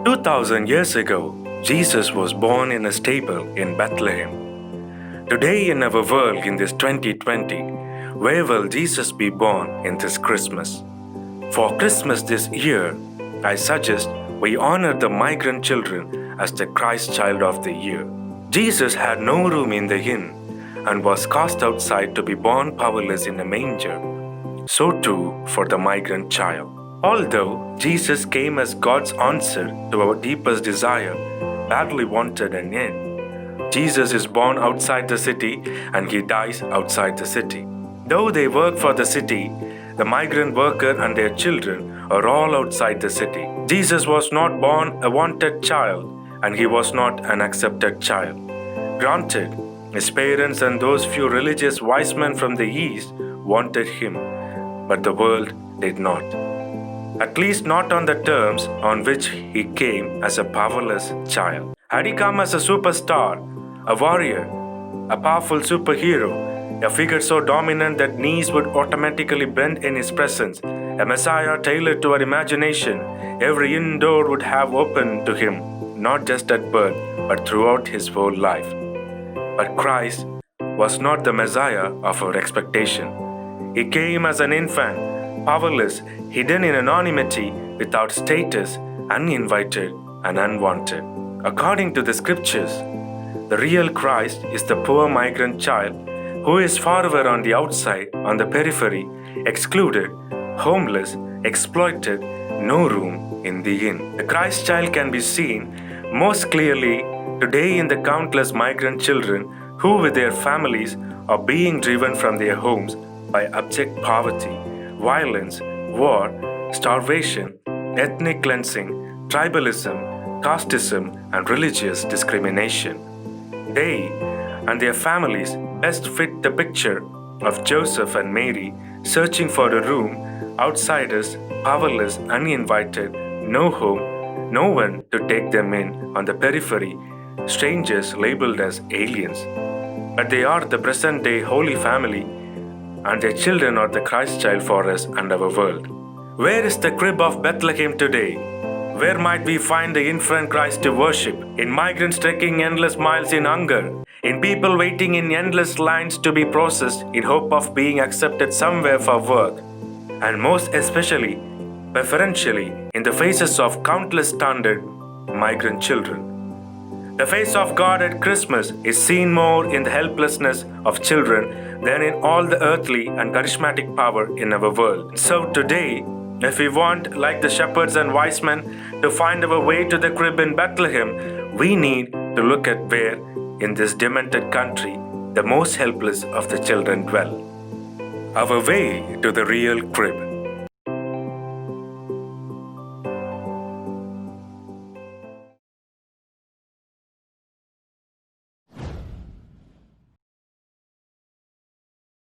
2,000 years ago, Jesus was born in a stable in Bethlehem. Today in our world in this 2020, where will Jesus be born in this Christmas? For Christmas this year, I suggest we honor the migrant children as the Christ child of the year. Jesus had no room in the inn and was cast outside to be born powerless in a manger. So too for the migrant child. Although Jesus came as God's answer to our deepest desire, badly wanted an end, Jesus is born outside the city and he dies outside the city. Though they work for the city, the migrant worker and their children are all outside the city. Jesus was not born a wanted child and he was not an accepted child. Granted, his parents and those few religious wise men from the east wanted him, but the world did not. At least not on the terms on which he came as a powerless child. Had he come as a superstar, a warrior, a powerful superhero, a figure so dominant that knees would automatically bend in his presence, a messiah tailored to our imagination, every indoor would have opened to him, not just at birth, but throughout his whole life. But Christ was not the messiah of our expectation. He came as an infant, powerless, hidden in anonymity, without status, uninvited and unwanted. According to the scriptures, the real Christ is the poor migrant child who is forever on the outside, on the periphery, excluded, homeless, exploited, no room in the inn. The Christ child can be seen most clearly today in the countless migrant children who with their families are being driven from their homes by abject poverty, violence, war, starvation, ethnic cleansing, tribalism, casteism, and religious discrimination. They and their families best fit the picture of Joseph and Mary searching for a room, outsiders, powerless, uninvited, no home, no one to take them in on the periphery, strangers labeled as aliens. But they are the present-day Holy Family, and their children are the Christ child for us and our world. Where is the crib of Bethlehem today? Where might we find the infant Christ to worship? In migrants trekking endless miles in hunger, in people waiting in endless lines to be processed in hope of being accepted somewhere for work, and most especially, preferentially, in the faces of countless stranded migrant children. The face of God at Christmas is seen more in the helplessness of children than in all the earthly and charismatic power in our world. So today, if we want, like the shepherds and wise men, to find our way to the crib in Bethlehem, we need to look at where, in this demented country, the most helpless of the children dwell. Our way to the real crib.